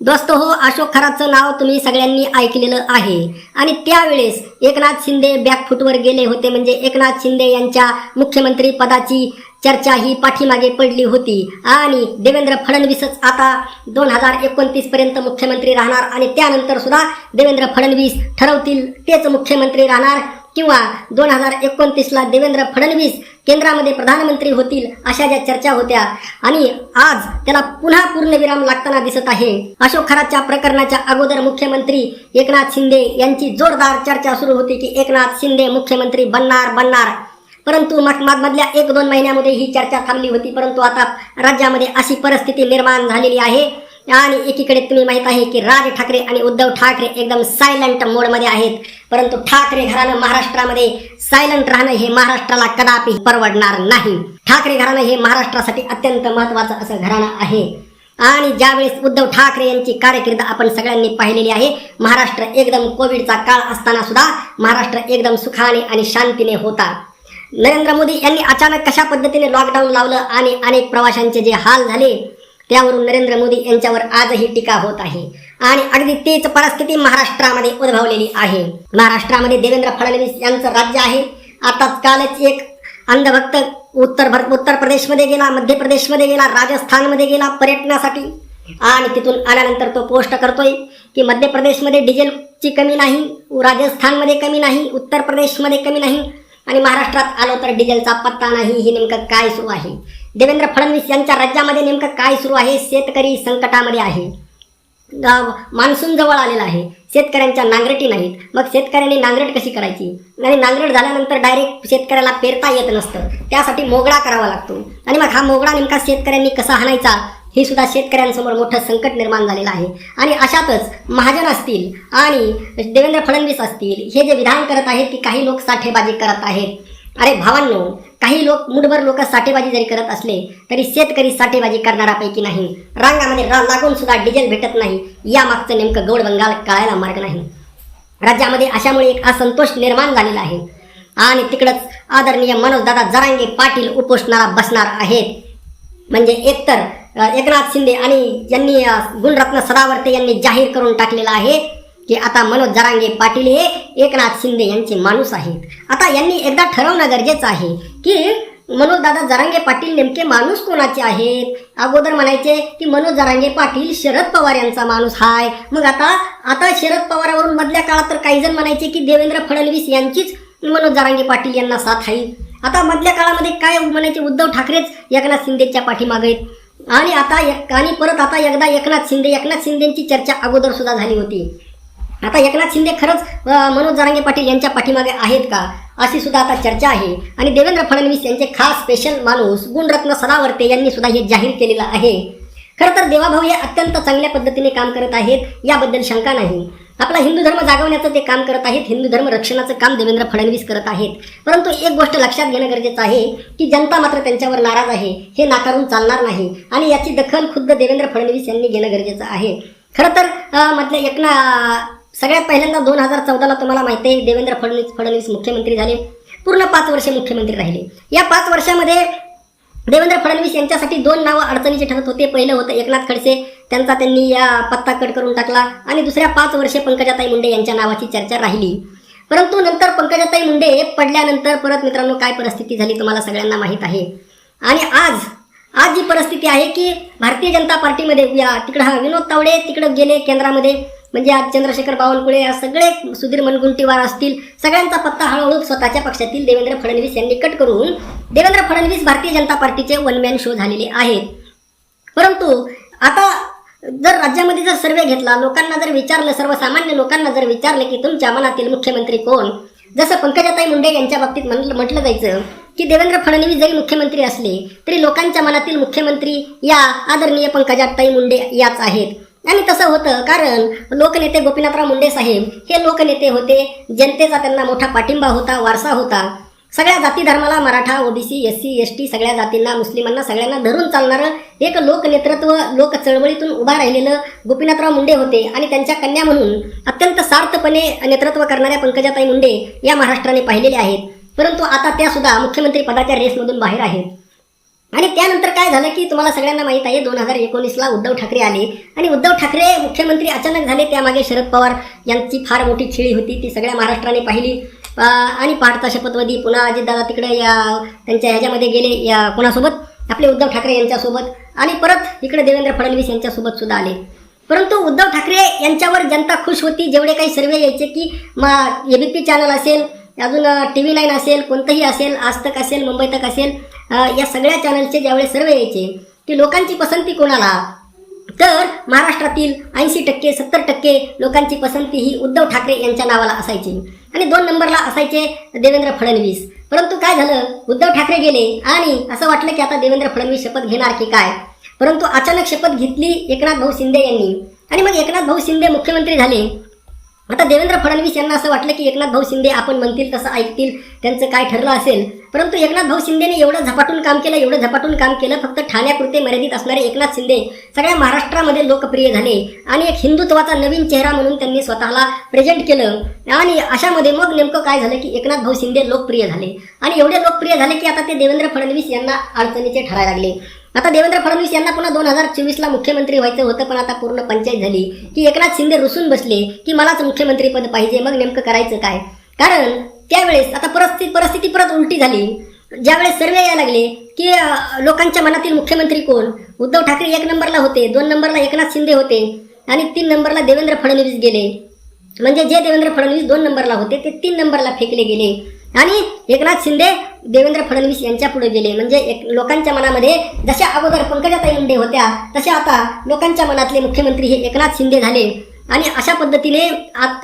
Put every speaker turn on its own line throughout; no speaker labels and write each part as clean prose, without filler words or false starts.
दोस्तो हो, अशोक खरातचं नाव तुम्ही सगळ्यांनी ऐकलेलं आहे आणि त्यावेळेस एकनाथ शिंदे बॅकफुटवर गेले होते. म्हणजे एकनाथ शिंदे यांच्या मुख्यमंत्री पदाची चर्चा ही पाठीमागे पडली होती आणि देवेंद्र फडणवीसच आता 2029 पर्यंत मुख्यमंत्री राहणार आणि त्यानंतर सुद्धा देवेंद्र फडणवीस ठरवतील तेच मुख्यमंत्री राहणार किंवा 2029ला देवेंद्र फडणवीस केंद्रामध्ये प्रधानमंत्री होतील अशा ज्या चर्चा होत्या आणि आज त्याला पुन्हा पूर्णविराम लागताना दिसत आहे. अशोक खरातच्या प्रकरणाच्या अगोदर मुख्यमंत्री एकनाथ शिंदे यांची जोरदार चर्चा सुरू होती की एकनाथ शिंदे मुख्यमंत्री बनणार. परंतु मधल्या 1-2 महिन्यामध्ये ही चर्चा थांबली होती. परंतु आता राज्यामध्ये अशी परिस्थिती निर्माण झालेली आहे आणि एकीकडे तुम्ही माहित आहे की राज ठाकरे आणि उद्धव ठाकरे एकदम सायलेंट मोडमध्ये आहेत. परंतु ठाकरे घराणं महाराष्ट्रामध्ये सायलेंट राहणं हे महाराष्ट्राला कदापि परवडणार नाही. ठाकरे घराणं हे महाराष्ट्रासाठी अत्यंत महत्त्वाचं असं घराणं आहे आणि ज्यावेळेस उद्धव ठाकरे यांची कारकीर्द आपण सगळ्यांनी पाहिलेली आहे. महाराष्ट्र एकदम कोविडचा काळ असताना सुद्धा महाराष्ट्र एकदम सुखाने आणि शांतीने होता. नरेंद्र मोदी यांनी अचानक कशा पद्धतीने लॉकडाऊन लावलं आणि अनेक प्रवाशांचे जे हाल झाले त्यावरून नरेंद्र मोदी यांच्यावर आजही टीका होत आहे आणि अगदी तीच परिस्थिती महाराष्ट्रामध्ये उद्भवलेली आहे. महाराष्ट्रामध्ये देवेंद्र फडणवीस यांचं राज्य आहे. आताच कालच एक अंधभक्त उत्तर प्रदेशमध्ये गेला, मध्य प्रदेशमध्ये गेला, राजस्थानमध्ये गेला पर्यटनासाठी आणि तिथून आल्यानंतर तो पोस्ट करतोय की मध्य प्रदेशमध्ये डिझेलची कमी नाही, राजस्थानमध्ये कमी नाही, उत्तर प्रदेशमध्ये कमी नाही आणि महाराष्ट्रात आलो तर डिझेलचा पत्ता नाही. हे नेमकं काय सुरू आहे? देवेंद्र फडणवीस यांच्या राज्यामध्ये नेमकं काय सुरू आहे? शेतकरी संकटामध्ये आहे. मान्सून जवळ आलेला आहे, शेतकऱ्यांच्या नांगरटी नाहीत. मग शेतकऱ्यांनी नांगरट कशी करायची आणि नांगरट झाल्यानंतर डायरेक्ट शेतकऱ्याला पेरता येत नसतं, त्यासाठी मोगळा करावा लागतो आणि मग हा मोगळा नेमका शेतकऱ्यांनी कसा हाणायचा हे सुद्धा शेतकऱ्यांसमोर मोठं संकट निर्माण झालेलं आहे. आणि अशातच महाजन असतील आणि देवेंद्र फडणवीस असतील हे जे विधान करत आहेत की काही लोक साठेबाजी करत आहेत. अरे भावांनो, काही लोक मुठभर लोक साठेबाजी जरी करत असले तरी शेतकरी साठेबाजी करणाऱ्यापैकी नाही. रांगामध्ये लागून सुद्धा डिझेल भेटत नाही, यामागचं नेमकं गौड बंगाल कळायला मार्ग नाही. राज्यामध्ये अशामुळे एक असंतोष निर्माण झालेला आहे आणि तिकडंच आदरणीय मनोजदादा जरांगे पाटील उपोषणाला बसणार आहेत. म्हणजे एकतर एकनाथ शिंदे आणि यांनी गुणरत्न सदावर्ते यांनी जाहीर करून टाकलेलं आहे की आता मनोज जरांगे पाटील हे एकनाथ शिंदे यांचे माणूस आहेत. आता यांनी एकदा ठरवणं गरजेचं आहे की मनोजदादा जरांगे पाटील नेमके माणूस कोणाचे आहेत. अगोदर म्हणायचे की मनोज जरांगे पाटील शरद पवार यांचा माणूस हाय. मग आता शरद पवारावरून मधल्या काळात तर काही जण म्हणायचे की देवेंद्र फडणवीस यांचीच मनोज जरांगे पाटील यांना साथ आहे. आता मधल्या काळामध्ये काय म्हणायचे, उद्धव ठाकरेच एकनाथ शिंदेच्या पाठीमागे आहेत आणि परत आता एकदा एकनाथ शिंदेची चर्चा अगोदर सुद्धा झाली होती. आता एकनाथ शिंदे खरंच मनोज जरांगे पाटील यांच्या पाठीमागे आहेत का अशी सुद्धा आता चर्चा आहे. आणि देवेंद्र फडणवीस यांचे खास स्पेशल माणूस गुणरत्न सदावर्ते यांनी सुद्धा हे जाहीर केलेलं आहे. खरं तर देवाभाऊ हे अत्यंत चांगल्या पद्धतीने काम करत आहेत, याबद्दल शंका नाही. आपला हिंदू धर्म जागवण्याचं ते काम करत आहेत, हिंदू धर्म रक्षणाचं काम देवेंद्र फडणवीस करत आहेत. परंतु एक गोष्ट लक्षात घेणं गरजेचं आहे की जनता मात्र त्यांच्यावर नाराज आहे, हे नाकारून चालणार नाही आणि याची दखल खुद्द देवेंद्र फडणवीस यांनी घेणं गरजेचं आहे. खरं तर सगळ्यात पहिल्यांदा 2014ला तुम्हाला माहिती आहे देवेंद्र फडणवीस मुख्यमंत्री झाले. पूर्ण 5 वर्षे मुख्यमंत्री राहिले. या 5 वर्षामध्ये देवेंद्र फडणवीस यांच्यासाठी 2 नावं अडचणीचे ठरत होते. पहिलं होतं एकनाथ खडसे, त्यांनी या पत्ता कट करून टाकला आणि दुसऱ्या 5 वर्षे पंकजाताई मुंडे यांच्या नावाची चर्चा राहिली. परंतु नंतर पंकजाताई मुंडे पडल्यानंतर परत मित्रांनो काय परिस्थिती झाली तुम्हाला सगळ्यांना माहीत आहे. आणि आज जी परिस्थिती आहे की भारतीय जनता पार्टीमध्ये तिकडं विनोद तावडे तिकडं गेले केंद्रामध्ये. म्हणजे आज चंद्रशेखर बावनकुळे या सगळे सुधीर मुनगंटीवार असतील, सगळ्यांचा पत्ता हळूहळू स्वतःच्या पक्षातील देवेंद्र फडणवीस यांनी कट करून देवेंद्र फडणवीस भारतीय जनता पार्टीचे 1 मॅन शो झालेले आहेत. परंतु आता जर राज्यामध्ये जर सर्वे घेतला, लोकांना जर विचारलं, सर्वसामान्य लोकांना जर विचारलं की तुमच्या मनातील मुख्यमंत्री कोण, जसं पंकजाताई मुंडे यांच्या बाबतीत म्हटलं जायचं की देवेंद्र फडणवीस जरी मुख्यमंत्री असले तरी लोकांच्या मनातील मुख्यमंत्री या आदरणीय पंकजाताई मुंडे याच आहेत. आणि तसं होतं कारण लोकनेते गोपीनाथराव मुंडे साहेब हे लोकनेते होते, जनतेचा त्यांना मोठा पाठिंबा होता, वारसा होता. सगळ्या जाती धर्माला, मराठा, ओबीसी, SC, ST सगळ्या जातींना, मुस्लिमांना सगळ्यांना धरून चालणारं एक लोकनेतृत्व, लोक चळवळीतून उभा राहिलेलं गोपीनाथराव मुंडे होते. आणि त्यांच्या कन्या म्हणून अत्यंत सार्थपणे नेतृत्व करणाऱ्या पंकजाताई मुंडे या महाराष्ट्राने पाहिलेल्या आहेत. परंतु आता त्या सुद्धा मुख्यमंत्री पदाच्या रेसमधून बाहेर आहेत. आणि त्यानंतर काय झालं की तुम्हाला सगळ्यांना माहित आहे 2019ला उद्धव ठाकरे आले आणि उद्धव ठाकरे मुख्यमंत्री अचानक झाले. त्यामागे शरद पवार यांची फार मोठी खिळी होती, ती सगळ्या महाराष्ट्राने पाहिली. आणि पाडता शपथविधी पुन्हा अजितदादा तिकडे त्यांच्या ह्याच्यामध्ये गेले, या कोणासोबत, आपले उद्धव ठाकरे यांच्यासोबत, आणि परत इकडे देवेंद्र फडणवीस यांच्यासोबत सुद्धा आले. परंतु उद्धव ठाकरे यांच्यावर जनता खुश होती. जेवढे काही सर्वे यायचे की एबीपी चॅनल असेल, अजून TV9 असेल, कोणतंही असेल, आज तक असेल, मुंबई तक असेल, या सगळ्या चॅनलचे ज्यावेळेस सर्वे यायचे की लोकांची पसंती कोणाला, तर महाराष्ट्रातील 80% 70% लोकांची पसंती ही उद्धव ठाकरे यांच्या नावाला असायची आणि 2 नंबरला असायचे देवेंद्र फडणवीस. परंतु काय झालं, उद्धव ठाकरे गेले आणि असं वाटलं की आता देवेंद्र फडणवीस शपथ घेणार की काय. परंतु अचानक शपथ घेतली एकनाथ भाऊ शिंदे यांनी आणि मग एकनाथ भाऊ शिंदे मुख्यमंत्री झाले. आता देवेंद्र फडणवीस यांना असं वाटलं की एकनाथ भाऊ शिंदे आपण म्हणतील तसं ऐकतील, त्यांचं काय ठरलं असेल. परंतु एकनाथ भाऊ शिंदेने एवढं झपाटून काम केलं, फक्त ठाण्यापुरते मर्यादित असणारे एकनाथ शिंदे सगळ्या महाराष्ट्रामध्ये लोकप्रिय झाले आणि एक हिंदुत्वाचा नवीन चेहरा म्हणून त्यांनी स्वतःला प्रेझेंट केलं. आणि अशामध्ये मग नेमकं काय झालं की एकनाथ भाऊ शिंदे लोकप्रिय झाले आणि एवढे लोकप्रिय झाले की आता ते देवेंद्र फडणवीस यांना अडचणीचे ठरायला लागले. आता देवेंद्र फडणवीस यांना पुन्हा 2024ला मुख्यमंत्री व्हायचं होतं, पण आता पूर्ण पंचायत झाली की एकनाथ शिंदे रुसून बसले की मलाच मुख्यमंत्रीपद पाहिजे. मग नेमकं करायचं काय, कारण त्यावेळेस आता परिस्थिती परत उलटी झाली. ज्यावेळेस सर्वे यायला लागले की लोकांच्या मनातील मुख्यमंत्री कोण, उद्धव ठाकरे 1 नंबरला होते, 2 नंबरला एकनाथ शिंदे होते आणि 3 नंबरला देवेंद्र फडणवीस गेले. म्हणजे जे देवेंद्र फडणवीस 2 नंबरला होते ते 3 नंबरला फेकले गेले आणि एकनाथ शिंदे देवेंद्र फडणवीस यांच्या पुढे गेले. म्हणजे लोकांच्या मनामध्ये जशा अगोदर पंकजाताई मुंडे होत्या तशा आता लोकांच्या मनातले मुख्यमंत्री हे एकनाथ शिंदे झाले. आणि अशा पद्धतीने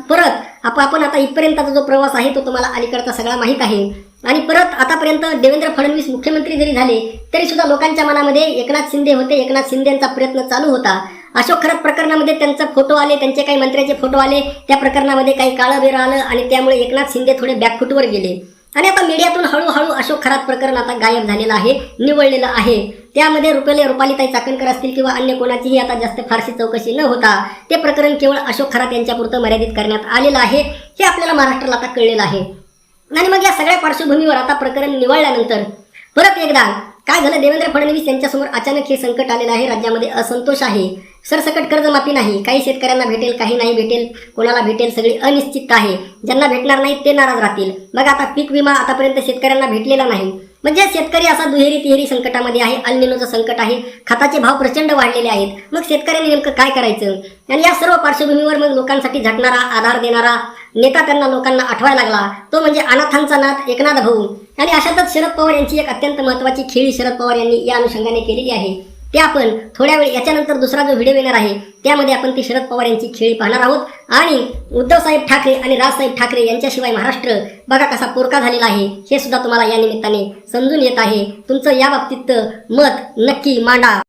परत आपण आता इथपर्यंतचा जो प्रवास आहे तो तुम्हाला अलीकडचा सगळा माहीत आहे. आणि परत आतापर्यंत देवेंद्र फडणवीस मुख्यमंत्री जरी झाले तरी सुद्धा लोकांच्या मनामध्ये एकनाथ शिंदे होते, एकनाथ शिंदेचा प्रयत्न चालू होता. अशोक खरात प्रकरणामध्ये त्यांचा फोटो आले, त्यांचे काही मंत्र्याचे फोटो आले, त्या प्रकरणामध्ये काही काळं बेरं आलं आणि त्यामुळे एकनाथ शिंदे थोडे बॅकफुटवर गेले. आणि आता मीडियातून हळूहळू अशोक खरात प्रकरण आता गायब झालेलं आहे, निवळलेलं आहे. त्यामध्ये रुपालीताई चाकणकर असतील किंवा अन्य कोणाचीही आता जास्त फारशी चौकशी न होता ते प्रकरण केवळ अशोक खरात यांच्यापुरतं मर्यादित करण्यात आलेलं आहे. हे आपल्याला महाराष्ट्राला आता कळलेलं आहे. आणि मग या सगळ्या पार्श्वभूमीवर आता प्रकरण निवळल्यानंतर परत एकदा काय झालं, देवेंद्र फडणवीस यांच्यासमोर अचानक हे संकट आलेलं आहे. राज्यामध्ये असंतोष आहे, सरसकट कर्जमाफी नाही, काही शेतकऱ्यांना भेटेल, काही नाही भेटेल, कोणाला भेटेल, सगळी अनिश्चितता आहे. ज्यांना भेटणार नाही ते नाराज राहतील. मग आता पीक विमा आतापर्यंत शेतकऱ्यांना भेटलेला नाही. म्हणजे शेतकरी असा दुहेरी तिहेरी संकटामध्ये आहे. अल्निनोचं संकट आहे, खताचे भाव प्रचंड वाढलेले आहेत. मग शेतकऱ्यांनी नेमकं काय करायचं. आणि या सर्व पार्श्वभूमीवर मग लोकांसाठी झटणारा, आधार देणारा नेता त्यांना लोकांना आठवायला लागला, तो म्हणजे अनाथांचा नाथ एकनाथ भाऊ. आणि अशातच शरद पवार यांची एक अत्यंत महत्त्वाची खेळी शरद पवार यांनी या अनुषंगाने केलेली आहे. ते आपण थोड्या वेळ याच्यानंतर दुसरा जो व्हिडिओ येणार आहे त्यामध्ये आपण ती शरद पवार यांची खेळी पाहणार आहोत. आणि उद्धवसाहेब ठाकरे आणि राजसाहेब ठाकरे यांच्याशिवाय महाराष्ट्र बघा कसा पोरका झालेला आहे हे सुद्धा तुम्हाला या निमित्ताने समजून येत आहे. तुमचं या बाबतीत मत नक्की मांडा.